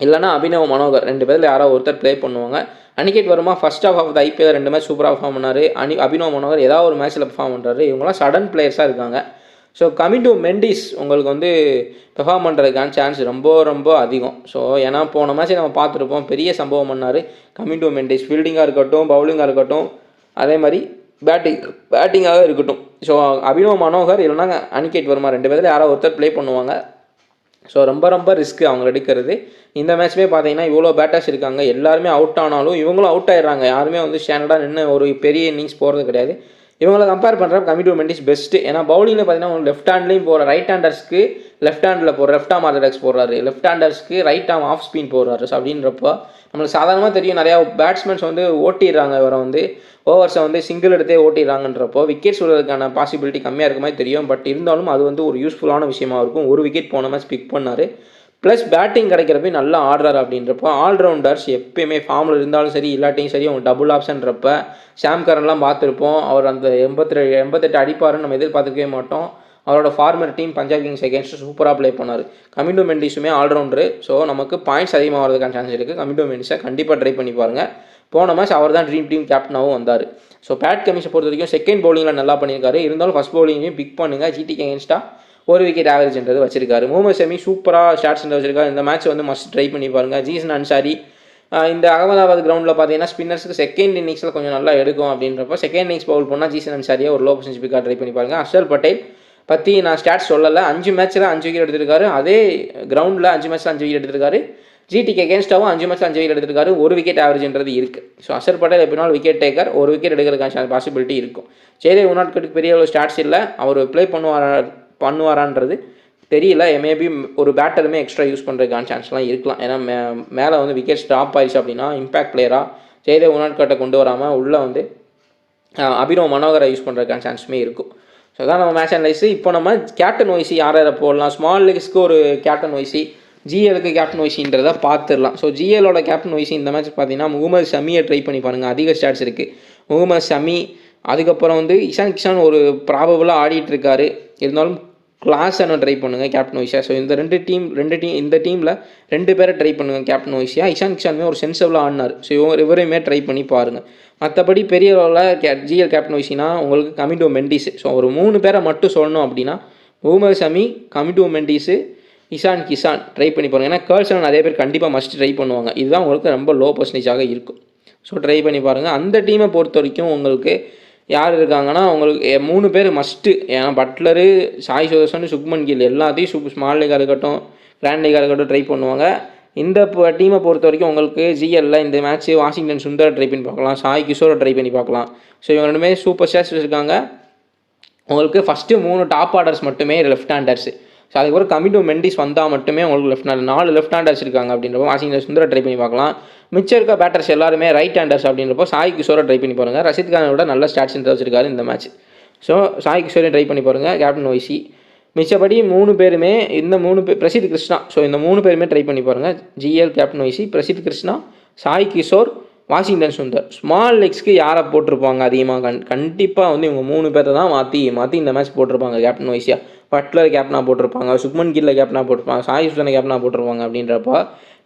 A: இல்லைனா அபினவ் மனோகர் 2 பேரில் யாராவது ஒருத்தர் ப்ளே பண்ணுவாங்க. Aniket Varma first of the IPL 2 match சூப்பராக பர்ஃபார்ம் பண்ணார். அபினவ் மனோகர் ஏதாவது ஒரு மேட்ச்சில் பர்ஃபார்ம் பண்ணுறாரு. இவங்களாம் சடன் பிளேயர்ஸாக இருக்காங்க. ஸோ கமிங் டு மெண்டிஸ் உங்களுக்கு வந்து பெர்ஃபார்ம் பண்ணுறதுக்கான சான்ஸ் ரொம்ப அதிகம். ஸோ ஏன்னா போன மேட்ச்சை நம்ம பார்த்துருப்போம், பெரிய சம்பவம் பண்ணார் கமிங் டு மெண்டிஸ். ஃபீல்டிங்காக இருக்கட்டும், பவுலிங்காக இருக்கட்டும், அதே மாதிரி பேட்டிங்காக இருக்கட்டும். ஸோ அபினவ் மனோகர் இல்லைனா அனிகேட் வர்மா 2 பேரில் யாராவது ஒருத்தர் ப்ளே பண்ணுவாங்க. ஸோ ரொம்ப ரிஸ்க்கு அவங்க எடுக்கிறது. இந்த மேட்ச்மே பார்த்தீங்கன்னா இவ்வளோ பேட்டர்ஸ் இருக்காங்க, எல்லாருமே அவுட் ஆனாலும் இவங்களும் அவுட் ஆயிடுறாங்க. யாருமே வந்து ஸ்டாண்டர்டாக நின்று ஒரு பெரிய இன்னிங்ஸ் போகிறது கிடையாது. இவங்களை கம்பேர் பண்ணுறப்ப கமிங் டு மெண்டிஸ் பெஸ்ட்டு. ஏன்னா பவுலிங்கில் பார்த்தீங்கன்னா லெஃப்ட் ஹேண்ட்லேயும் போகிற, ரைட் ஹேண்டர்ஸ்க்கு லெஃப்ட் ஹேண்டில் போகிற லெஃப்ட் ஆர்ம் ஆர்த்தடாக்ஸ் போடுறாரு, லெஃப்ட் ஹேண்டர்ஸ்க்கு ரைட் ஆர்ம் ஆஃப் ஸ்பின் போடுறாரு. ஸோ அப்படின்றப்போ நம்மளுக்கு சாதாரணமாக தெரியும் நிறையா பேட்ஸ்மேன்ஸ் வந்து ஓட்டிடுறாங்க, இவரை வந்து ஓவர்ஸை வந்து சிங்கிள் எடுத்தே ஓட்டிடுறாங்கன்றப்போ விக்கெட்ஸ் விடுறதுக்கான பாசிபிலிட்டி கம்மியாக இருக்க மாதிரி தெரியும். பட் இருந்தாலும் அது வந்து ஒரு யூஸ்ஃபுல்லான விஷயமா இருக்கும். ஒரு விக்கெட் போன மேட்ச் பிக் பண்ணார். ப்ளஸ் பேட்டிங் கிடைக்கிறப்ப நல்லா ஆடுறாரு அப்படின்றப்போ ஆல்ரவுண்டர்ஸ் எப்பயுமே ஃபார்மில் இருந்தாலும் சரி இல்லாட்டியும் சரி அவங்க டபுள் ஆப்ஷன்றப்ப ஷாம் கரன்லாம் பார்த்துருப்போம். அவர் அந்த 88 அடிப்பாருன்னு நம்ம எதிர்பார்த்துக்கவே மாட்டோம். அவரோட former team Punjab Kings against சூப்பராக ப்ளே பண்ணார். கமிண்டோ மெண்டிஸுமே ஆல்ரவுண்டரு. ஸோ நமக்கு பாயிண்ட்ஸ் அதிகமாக வரதுக்கான சான்ஸ் இருக்குது. கமிண்டோ மெண்டிஸை கண்டிப்பாக ட்ரை பண்ணி பாருங்கள். போன மேட்ச் அவர் தான் ட்ரீம் டீம் கேப்டனாகவும் வந்தார். ஸோ பேட் கமின்ஸை பொறுத்த வரைக்கும் செகண்ட் பவுலிங்கில் நல்லா பண்ணியிருக்காரு. இருந்தாலும் ஃபஸ்ட் பவுலிங்கையும் பிக் பண்ணுங்கள். ஜிடிக்கு அகேன்ஸ்டாக ஒரு விக்கெட் ஆவரேஜ்ன்றது வச்சிருக்காரு. முகமது ஷமி சூப்பராக ஸ்டாட்ஸ் வச்சிருக்காரு. இந்த மேட்ச் வந்து மஸ்ட் ட்ரை பண்ணி பாருங்கள். ஜீசன் அன்சாரி இந்த அகமதாபாத் கிரவுண்டில் பார்த்தீங்கன்னா ஸ்பின்னர்ஸுக்கு செகண்ட் இன்னிங்ஸில் கொஞ்சம் நல்லா எடுக்கும் அப்படின்றப்ப செகண்ட் இன்னிங்ஸ் பவுல் பண்ணால் ஜீசன் அன்சாரியை ஒரு லோ பர்சன்டேஜ் பிக்காக ட்ரை பண்ணி பாருங்கள். ஹர்ஷல் பட்டேல் பற்றி நான் ஸ்டாட்ஸ் சொல்லலை. 5 மேட்ச்சில் 5 விக்கெட் எடுத்திருக்காரு. அதே கிரவுண்டில் 5 மேட்ச்சில் 5 விக்கெட் எடுத்திருக்காரு. ஜிடிக்கு அகேன்ஸ்டாகவும் 5 மேட்ச்சில் 5 விக்கெட் எடுத்திருக்காரு. ஒரு விக்கெட் ஆவரேஜ்ன்றது இருக்குது. ஸோ ஹர்ஷல் பட்டேல் எப்படினாலும் விக்கெட் டேக்கர், ஒரு விக்கெட் எடுக்கிறதுக்கான பாசிபிலிட்டி இருக்கும். ஜெயதேவ் உனாட்கட்டுக்கு பெரிய ஒரு ஸ்டாட்ஸ் இல்லை. அவர் ப்ளே பண்ணுவாரான்றது தெரியல. மேபி ஒரு பேட்டருமே எக்ஸ்ட்ரா யூஸ் பண்ணுறதுக்கான சான்ஸ்லாம் இருக்கலாம். ஏன்னா மேலே வந்து விக்கெட் ஸ்டாப் ஆயிடுச்சு அப்படின்னா இம்பாக்ட் பிளேயராக ஜெயதேவ் உனாட்கட்டை கொண்டு வராமல் உள்ளே வந்து அபினவ் மனோகரை யூஸ் பண்ணுறதுக்கான சான்ஸுமே இருக்கும். ஸோ அதான் நம்ம மேட்ச் அனலைஸு. இப்போ நம்ம கேப்டன் வைசி யாரை போடலாம், ஸ்மால் லீக்ஸ்க்கு ஒரு கேப்டன் வைசி, ஜிஎலுக்கு கேப்டன் வைசின்றதை பார்த்துடலாம். ஸோ ஜிஎலோட கேப்டன் வைசி இந்த மேட்ச் பார்த்தீங்கன்னா முகமது ஷமியை ட்ரை பண்ணி பாருங்கள். அதிக ஸ்டாட்ஸ் இருக்குது. முகமது ஷமி, அதுக்கப்புறம் வந்து இஷான் கிஷான் ஒரு ப்ராபபிளாக ஆடிட்டுருக்காரு. இருந்தாலும் கிளாஸனை ட்ரை பண்ணுங்கள் கேப்டன் வைஸியா. ஸோ இந்த இந்த டீமில் 2 பேரை ட்ரை பண்ணுங்கள் கேப்டன் வைஸியா. இஷான் கிஷானுமே ஒரு சென்சிபிளாக ஆடினார். ஸோ இவரையுமே ட்ரை பண்ணி பாருங்கள். மற்றபடி பெரிய அளவில் ஜிஎல் கேப்டன் வைஸினா உங்களுக்கு கமிண்டோ மெண்டிஸு. ஸோ ஒரு 3 பேரை மட்டும் சொல்லணும் அப்படின்னா முகமது ஷமி, கமிண்டோ மெண்டிஸு, இஷான் கிஷான் ட்ரை பண்ணி பாருங்கள். ஏன்னா கேர்ள்ஸ்லாம் நிறைய பேர் கண்டிப்பாக மஸ்ட் ட்ரை பண்ணுவாங்க. இதுதான் உங்களுக்கு ரொம்ப லோ பர்சன்டேஜாக இருக்கும். ஸோ ட்ரை பண்ணி பாருங்கள். அந்த டீமை பொறுத்த வரைக்கும் உங்களுக்கு யார் இருக்காங்கன்னா உங்களுக்கு 3 பேர் மஸ்ட்டு. ஏன்னா பட்லரு, சாய் சுதர்சன், சுக்மன் கில் எல்லாத்தையும் ஸ்மால் லீக்காக இருக்கட்டும் கிராண்ட் லீக்காக இருக்கட்டும் ட்ரை பண்ணுவாங்க. இந்த டீமை பொறுத்த வரைக்கும் உங்களுக்கு ஜிஎல்ல இந்த மேட்ச்சு வாஷிங்டன் சுந்தர் ட்ரை பண்ணி பார்க்கலாம், சாய் கிஷோரை ட்ரை பண்ணி பார்க்கலாம். ஸோ இவங்க 2 சூப்பர் ஸ்டார்ஸ் இருக்காங்க. உங்களுக்கு ஃபஸ்ட்டு 3 டாப் ஆர்டர்ஸ் மட்டுமே லெஃப்ட் ஹேண்டர்ஸு. ஸோ அதுக்கப்புறம் கமிண்டோ மெண்டிஸ் வந்தால் மட்டுமே உங்களுக்கு லெஃப்ட் ஹேண்டர் 4 லெஃப்ட் ஹேண்டர்ஸ் இருக்காங்க. அப்படின்றப்போ வாஷிங்டன் சுந்தரை ட்ரை பண்ணி பார்க்கலாம். மிச்சம் இருக்க பேட்டர்ஸ் எல்லாருமே ரைட் ஹேண்டர்ஸ் அப்படின்றப்போ சாய் கிஷோரை ட்ரை பண்ணி பாருங்கள். ரஷித் கானோட நல்ல ஸ்டாட்ஸ் வச்சிருக்காரு இந்த மேட்ச். ஸோ சாய் கிஷோரையும் ட்ரை பண்ணி பாருங்கள் கேப்டன் வைசி. மிச்சப்படி 3 பேருமே இந்த 3 பேர் பிரசித் கிருஷ்ணா. ஸோ இந்த 3 பேருமே ட்ரை பண்ணி பாருங்கள். GL captain vice, Prasidh Krishna, Sai Kishore, Washington Sundar. Small லெக்ஸ்க்கு யாரை போட்டிருப்பாங்க அதிகமாக கண்டிப்பாக வந்து இவங்க 3 பேரை தான் மாற்றி இந்த மேட்ச் போட்டிருப்பாங்க கேப்டன் வைஸியாக. பட்லர் கேப்டனாக போட்டிருப்பாங்க, சுக்மன் கில்ல கேப்டனாக போட்டிருப்பாங்க, சாய் சுதனை கேப்டனாக போட்டிருப்பாங்க. அப்படின்றப்ப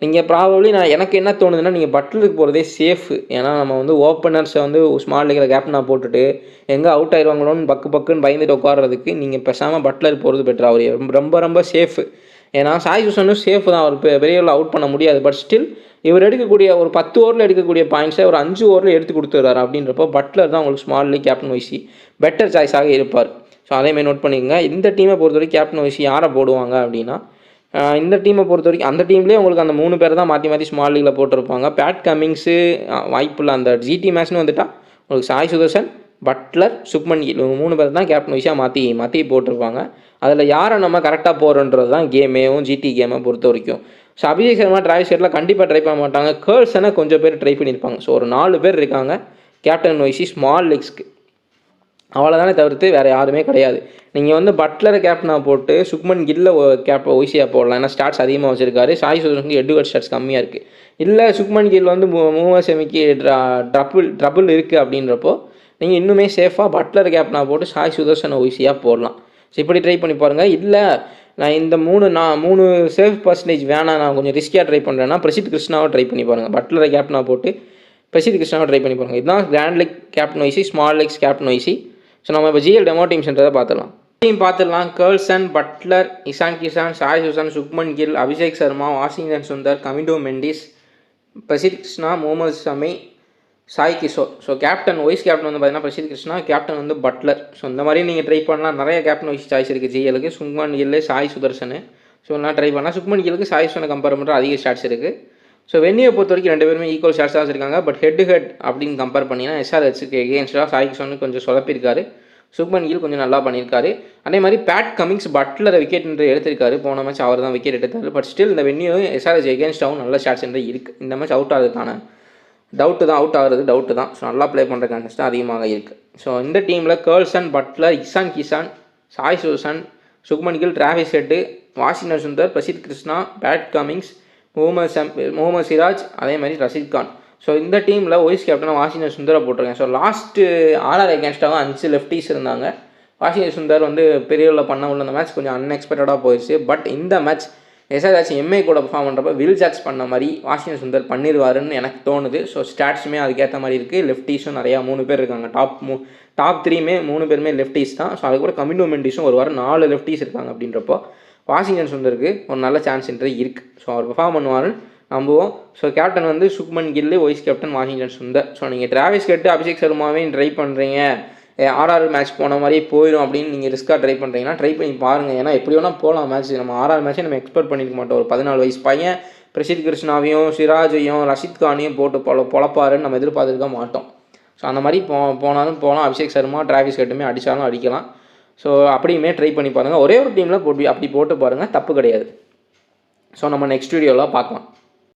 A: நீங்கள் ப்ராபப்ளி எனக்கு என்ன தோணுதுன்னா நீங்கள் பட்லருக்கு போகிறதே சேஃபு. ஏன்னா நம்ம வந்து ஓப்பனர்ஸை வந்து ஸ்மால் லீக்கில் கேப்டனாக போட்டுட்டு எங்கே அவுட் ஆயிடுவாங்களோன்னு பக்குன்னு பயந்துட்டு உட்காடுறதுக்கு நீங்கள் பேசாமல் பட்லர் போகிறது பெட்டர். அவர் ரொம்ப சேஃபு. ஏன்னா சாய் சுதனும் சேஃபு தான். அவர் பெரிய அவுட் பண்ண முடியாது. பட் ஸ்டில் இவர் எடுக்கக்கூடிய ஒரு 10 ஓவரில் எடுக்கக்கூடிய பாயிண்ட்ஸை ஒரு 5 ஓவரில் எடுத்து கொடுத்துறாரு. அப்படின்றப்போ பட்லர் தான் உங்களுக்கு ஸ்மால் லீக் கேப்டன் வைசி பெட்டர் சாய்ஸாக இருப்பார். ஸோ அதேமாதிரி நோட் பண்ணிக்கோங்க. இந்த டீமை பொறுத்த வரைக்கும் கேப்டன் வைசி யாரை போடுவாங்க அப்படின்னா இந்த டீமை பொறுத்த வரைக்கும் அந்த டீம்லேயே உங்களுக்கு அந்த 3 பேர் தான் மாற்றி ஸ்மால் லீக்கில் போட்டிருப்பாங்க. பேட் கமிங்ஸு வாய்ப்பு இல்லை. அந்த ஜிடி மேட்ச்னு வந்துட்டால் உங்களுக்கு சாய் சுதர்சன், பட்லர், சுக்மன் கில் இவங்க 3 பேர் தான் கேப்டன் வைஸாக மாற்றி போட்டிருப்பாங்க. அதில் யாரை நம்ம கரெக்டாக போகிறோன்றது தான் கேமேவும் ஜிடி கேமை பொறுத்த வரைக்கும். ஸோ அபிஷேக் சர்மா, டிராவிஸ் ஹெட்லாம் கண்டிப்பாக ட்ரை பண்ண மாட்டாங்க. கேர்ள்ஸ்னா கொஞ்சம் பேர் ட்ரை பண்ணியிருப்பாங்க. ஸோ ஒரு 4 பேர் இருக்காங்க கேப்டன் வைசி ஸ்மால் லீக்ஸ்க்கு. அவ்வளோதானே தவிர்த்து வேறு யாருமே கிடையாது. நீங்கள் வந்து பட்லரை கேப்டனாக போட்டு சுக்மன் கில்ல வைசியாக போடலாம். ஏன்னா ஸ்டாட்ஸ் அதிகமாக வச்சுருக்காரு. சாய் சுதர்சனுக்கு எட்வர்ட் ஸ்டாட்ஸ் கம்மியாக இருக்குது. இல்லை சுக்மன் கில் வந்து முகமது ஷமிக்கு ட்ரபுள் இருக்குது அப்படின்றப்போ நீங்கள் இன்னுமே சேஃபாக பட்லர் கேப்டனாக போட்டு சாய் சுதர்சனை வைசியாக போடலாம். ஸோ இப்படி ட்ரை பண்ணி பாருங்கள். இல்லை நான் இந்த 3 சேஃப் பர்சன்டேஜ் வேணாம், நான் கொஞ்சம் ரிஸ்கியாக ட்ரை பண்ணுறேன்னா பிரசித் கிருஷ்ணாவை ட்ரை பண்ணி பாருங்கள். பட்லரை கேப்டனாக போட்டு பிரசித் கிருஷ்ணாவை ட்ரை பண்ணி பாருங்கள். இதுதான் grand league captain vice, small leagues captain vice. So நம்ம இப்போ ஜிஎல் டெமோ டீம்ஸ்ன்றதை பார்த்துடலாம். கேர்ள்சன், Buttler, Ishan Kishan, Sai Sudharsan, Shubman Gill, Abhishek Sharma, Washington Sundar, Kamindu Mendis, Prasidh Krishna, Mohammed Shami, Sai Kishore. So captain vice captain வந்து பார்த்தீங்கன்னா பிரசித் கிருஷ்ணா, கேப்டன் வந்து பட்லர். ஸோ இந்த மாதிரி நீங்கள் ட்ரை பண்ணலாம். நிறைய கேப்டன் வைஸ் சாய்ஸ் இருக்குது ஜிஎலுக்கு. சுக்மன் கில், சாய் சுதர்சனு. ஸோ எல்லாம் ட்ரை பண்ணலாம். சுக்மன் கிலுக்கு சாய் சுதனை கம்பேர் பண்ணுற அதிக ஸ்டாட்ஸ் இருக்குது. ஸோ வென்னியை பொறுத்த வரைக்கும் 2 பேருமே ஈக்குவல் ஸ்டாட்ஸாக வச்சுருக்காங்க. பட் ஹெட் அப்படின்னு கம்பேர் பண்ணிங்கன்னா எஸ்ஆர்ஹெச்சுக்கு எகேன்ஸ்டாக சாய் கிஷோன்னு கொஞ்சம் சொதப்பியிருக்காரு. சுக்மன் கில் கொஞ்சம் நல்லா பண்ணியிருக்காரு. அதே மாதிரி பேட் கமிங்ஸ் பட்லரை விக்கெட் எடுத்திருக்காரு. போன மேட்ச் அவர் தான் விக்கெட் எடுத்தார். பட் ஸ்டில் இந்த வென்னியும் எஸ்ஆர்ஹெச் எகேன்ஸ்டாகவும் நல்ல ஸ்டாட்ஸ் இருக்குது. இந்த மேட்ச் அவுட் ஆகிறதுக்கான அவுட் ஆகிறது தான். ஸோ நல்லா ப்ளே பண்ணுற கண்டஸ்ட் தான் அதிகமாக இருக்குது. ஸோ இந்த டீமில் கேர்ள்சன், Buttler, Ishan Kishan, Sai Sudharsan, Shubman Gill, Travis Head, Washington Sundar, Prasidh Krishna, Pat Cummins, Mohammed Siraj, அதே மாதிரி ரஷீத் கான். ஸோ இந்த டீமில் வைஸ் கேப்டனாக வாஷிங்டன் சுந்தரை போட்டிருக்கேன். ஸோ லாஸ்ட்டு ஆர்ஆர் அகேன்ஸ்டாக 5 லெஃப்டிஸ் இருந்தாங்க. வாஷிங்டன் சுந்தர் வந்து பெரிய லெவலில் பண்ண உள்ள அந்த மேட்ச் கொஞ்சம் அன்எக்ஸ்பெக்டடாக போயிடுச்சு. பட் இந்த மேட்ச் எஸ்ஆர்ஹெச் எம்ஐ கூட பர்ஃபார்ம் பண்ணுறப்ப வில் ஜாக்ஸ் பண்ண மாதிரி வாஷிங்டன் சுந்தர் பண்ணிடுவாருன்னு எனக்கு தோணுது. ஸோ ஸ்டாட்ஸுமே அதுக்கேற்ற மாதிரி இருக்குது. லெஃப்டிஸும் நிறையா 3 பேர் இருக்காங்க. டாப் 3மே 3 பேருமே லெஃப்டிஸ் தான். ஸோ அது கூட கமிண்டோ மெண்டிஸும் ஒரு வாரம் 4 லெஃப்டிஸ் இருக்காங்க. அப்படின்றப்போ வாஷிங்டன் சுந்தருக்கு ஒரு நல்ல சான்ஸ்ன்றது இருக்குது. ஸோ அவர் பெர்ஃபார்ம் பண்ணுவாருன்னு நம்புவோம். ஸோ கேப்டன் வந்து Shubman Gill, vice captain Washington Sundar. So நீங்கள் டிராவிஸ் கட்டு, அபிஷேக் சர்மாவே ட்ரை பண்ணுறீங்க, ஆர்ஆர் மேட்ச் போன மாதிரியே போயிடும் அப்படின்னு நீங்கள் ரிஸ்க்காக ட்ரை பண்ணுறீங்கன்னா ட்ரை பண்ணி பாருங்கள். ஏன்னா எப்படி வேணால் போகலாம் மேட்ச். நம்ம ஆர்ஆர் மேட்ச்சை நம்ம எக்ஸ்பெக்ட் பண்ணிக்க மாட்டோம். ஒரு 14 வயசு பையன் பிரசித் கிருஷ்ணாவையும் சிராஜையும் ரஷீத் கானையும் போட்டு பொழப்பாருன்னு நம்ம எதிர்பார்த்துருக்க மாட்டோம். ஸோ அந்த மாதிரி போனாலும் போகலாம். அபிஷேக் சர்மா, டிராவிஸ் கட்டுமே அடித்தாலும் அடிக்கலாம். ஸோ அப்படியுமே ட்ரை பண்ணி பாருங்கள். ஒரே ஒரு டீமில் அப்படி போட்டு பாருங்கள், தப்பு கிடையாது. ஸோ நம்ம நெக்ஸ்ட் வீடியோவில் பார்க்கலாம்.